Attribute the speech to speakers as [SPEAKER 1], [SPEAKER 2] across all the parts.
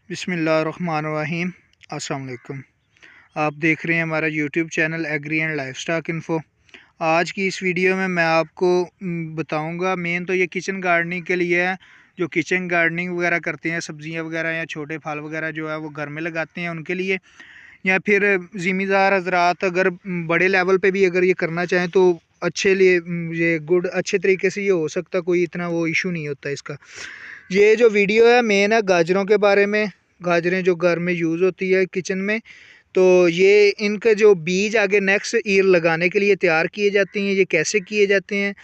[SPEAKER 1] बिस्मिल्लाहिर्रहमानिर्रहीम। अस्सलाम वालेकुम। आप देख रहे हैं हमारा YouTube channel agri and livestock info. आज की इस वीडियो में मैं आपको बताऊंगा, मेन तो ये किचन गार्डनिंग के लिए है। जो किचन गार्डनिंग वगैरह करते हैं, सब्जियां वगैरह या छोटे फल वगैरह जो है वो घर में लगाते हैं उनके लिए, या फिर ज़िम्मेदार हजरात अगर बड़े लेवल पे भी अगर ये करना चाहें तो अच्छे लिए ये गुड अच्छे तरीके से ये हो सकता, कोई इतना वो इशू नहीं होता इसका। ये जो वीडियो है मेन है गाजरों के बारे में। गाजरें जो घर में यूज़ होती है किचन में, तो ये इनके जो बीज आगे नेक्स्ट ईयर लगाने के लिए तैयार किए जाते हैं, ये कैसे किए जाते हैं,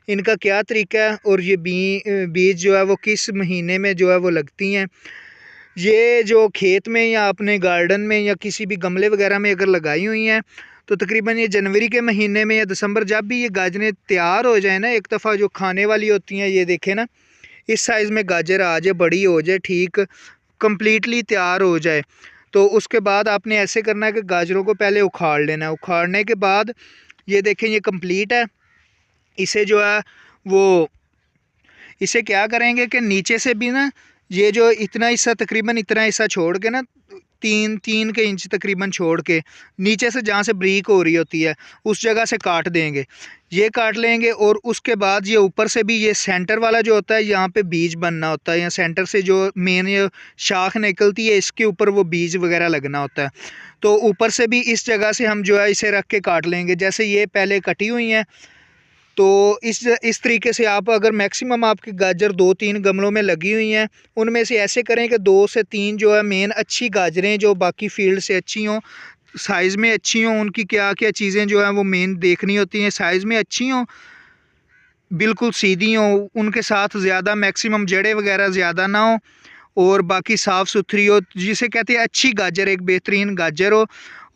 [SPEAKER 1] इनका क्या तरीका है, और ये बीज जो है वो किस महीने में जो है वो लगती हैं। ये जो खेत में या अपने गार्डन में या किसी भी गमले वगैरह में अगर लगाई हुई हैं तो तकरीबन ये जनवरी के महीने में या दिसंबर, जब भी ये गाजरें तैयार हो जाए ना, एक दफ़ा जो खाने वाली होती हैं, ये देखें ना इस साइज़ में गाजर आ जाए, बड़ी हो जाए, ठीक कंप्लीटली तैयार हो जाए, तो उसके बाद आपने ऐसे करना है कि गाजरों को पहले उखाड़ लेना है। उखाड़ने के बाद ये देखें ये कंप्लीट है। इसे जो है वो इसे क्या करेंगे कि नीचे से भी ना ये जो इतना हिस्सा, तकरीबन इतना हिस्सा छोड़ के ना, तीन तीन के इंच तकरीबन छोड़ के नीचे से जहाँ से ब्रीक हो रही होती है उस जगह से काट देंगे। ये काट लेंगे और उसके बाद ये ऊपर से भी ये सेंटर वाला जो होता है, यहाँ पे बीज बनना होता है, या सेंटर से जो मेन ये शाख निकलती है इसके ऊपर वो बीज वगैरह लगना होता है। तो ऊपर से भी इस जगह से हम जो है इसे रख के काट लेंगे, जैसे ये पहले कटी हुई हैं। तो इस तरीके से आप अगर मैक्सिमम आपकी गाजर 2-3 गमलों में लगी हुई हैं, उनमें से ऐसे करें कि 2 से 3 जो है मेन अच्छी गाजरें जो बाकी फील्ड से अच्छी हों, साइज़ में अच्छी हों, उनकी क्या क्या चीज़ें जो हैं वो मेन देखनी होती हैं, साइज़ में अच्छी हों, बिल्कुल सीधी हों, उनके साथ ज़्यादा मैक्सिमम जड़ें वगैरह ज़्यादा ना हो, और बाकी साफ़ सुथरी हो, जिसे कहते हैं अच्छी गाजर, एक बेहतरीन गाजर हो,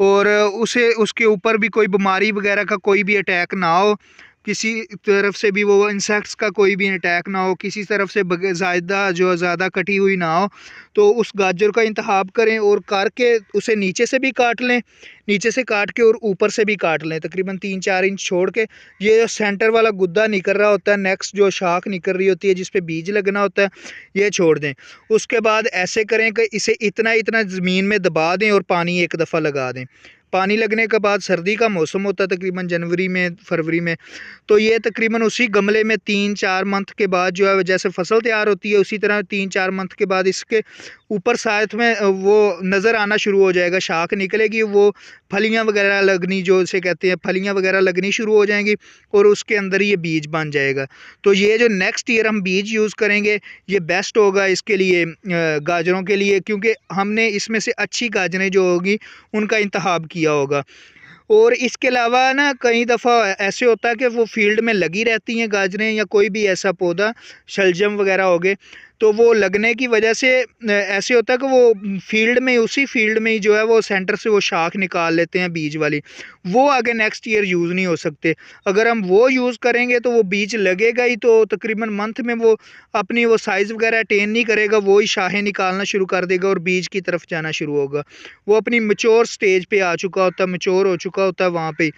[SPEAKER 1] और उसे उसके ऊपर भी कोई बीमारी वगैरह का कोई भी अटैक ना हो, किसी तरफ से भी वो इंसेक्ट्स का कोई भी अटैक ना हो, किसी तरफ से ज़्यादा कटी हुई ना हो। तो उस गाजर का इंतखाब करें और करके उसे नीचे से भी काट लें, नीचे से काट के और ऊपर से भी काट लें, तकरीबन 3-4 इंच छोड़ के। ये जो सेंटर वाला गुद्दा निकल रहा होता है, नेक्स्ट जो शाख निकल रही होती है जिस पे बीज लगना होता है, ये छोड़ दें। उसके बाद ऐसे करें कि इसे इतना इतना ज़मीन में दबा दें और पानी एक दफ़ा लगा दें। पानी लगने के बाद सर्दी का मौसम होता है तकरीबन जनवरी में, फरवरी में, तो ये तकरीबन उसी गमले में 3-4 मंथ के बाद जो है जैसे फसल तैयार होती है उसी तरह 3-4 मंथ के बाद इसके ऊपर साथ में वो नज़र आना शुरू हो जाएगा, शाख निकलेगी, वो फलियां वगैरह लगनी, जो इसे कहते हैं फलियां वगैरह लगनी शुरू हो जाएंगी, और उसके अंदर ये बीज बन जाएगा। तो ये जो नेक्स्ट ईयर हम बीज यूज़ करेंगे ये बेस्ट होगा इसके लिए, गाजरों के लिए, क्योंकि हमने इसमें से अच्छी गाजरें जो होगी उनका इंतखाब किया होगा। और इसके अलावा ना कई दफ़ा ऐसे होता है कि वो फील्ड में लगी रहती हैं गाजरें, या कोई भी ऐसा पौधा, शलजम वगैरह हो गए, तो वो लगने की वजह से ऐसे होता है कि वो फील्ड में, उसी फील्ड में ही जो है वो सेंटर से वो शाख निकाल लेते हैं बीज वाली, वो आगे नेक्स्ट ईयर यूज़ नहीं हो सकते। अगर हम वो यूज़ करेंगे तो वो बीज लगेगा ही, तो तकरीबन मंथ में वो अपनी वो साइज़ वगैरह अटेन नहीं करेगा, वो ही शाखें निकालना शुरू कर देगा और बीज की तरफ जाना शुरू होगा। वो अपनी मैच्योर स्टेज पे आ चुका होता है, मैच्योर हो चुका होता है वहाँ पे।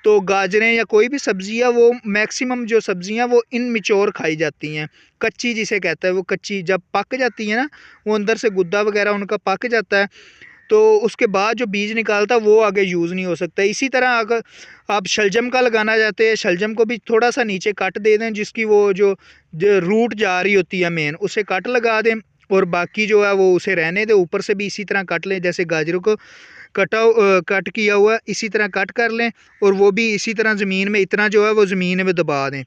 [SPEAKER 1] तो गाजरें या कोई भी सब्जियाँ, वो मैक्सिमम जो सब्जियाँ वो इनमेच्योर खाई जाती हैं, कच्ची जिसे कहता है, वो कच्ची जब पक जाती है ना, वो अंदर से गुद्दा वगैरह उनका पक जाता है, तो उसके बाद जो बीज निकालता है वो आगे यूज़ नहीं हो सकता। इसी तरह अगर आप शलजम का लगाना चाहते हैं, शलजम को भी थोड़ा सा नीचे कट दे दें, जिसकी वो जो रूट जा रही होती है मेन, उसे कट लगा दें, और बाकी जो है वो उसे रहने दें। ऊपर से भी इसी तरह कट लें, जैसे गाजरों को कट किया हुआ है इसी तरह कट कर लें, और वो भी इसी तरह ज़मीन में इतना जो है वो ज़मीन में दबा दें।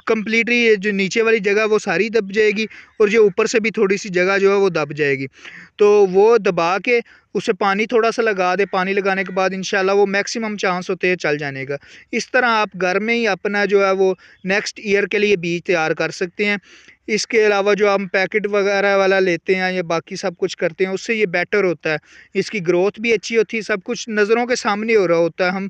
[SPEAKER 1] कंप्लीटली ये जो नीचे वाली जगह वो सारी दब जाएगी, और जो ऊपर से भी थोड़ी सी जगह जो है वो दब जाएगी। तो वो दबा के उसे पानी थोड़ा सा लगा दे, पानी लगाने के बाद इंशाल्लाह वो मैक्सिमम चांस होते हैं चल जाने का। इस तरह आप घर में ही अपना जो है वो नेक्स्ट ईयर के लिए बीज तैयार कर सकते हैं। इसके अलावा जो हम पैकेट वगैरह वाला लेते हैं या बाकी सब कुछ करते हैं, उससे ये बेटर होता है, इसकी ग्रोथ भी अच्छी होती है, सब कुछ नज़रों के सामने हो रहा होता है।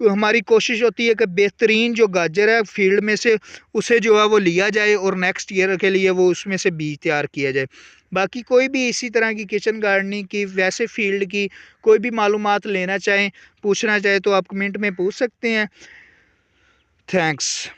[SPEAKER 1] हमारी कोशिश होती है कि बेहतरीन जो गाजर है फील्ड में से उसे जो है वो लिया जाए, और नेक्स्ट ईयर के लिए वो उसमें से बीज तैयार किया जाए। बाकी कोई भी इसी तरह की किचन गार्डनिंग की, वैसे फील्ड की कोई भी मालूमात लेना चाहें, पूछना चाहें, तो आप कमेंट में पूछ सकते हैं। थैंक्स।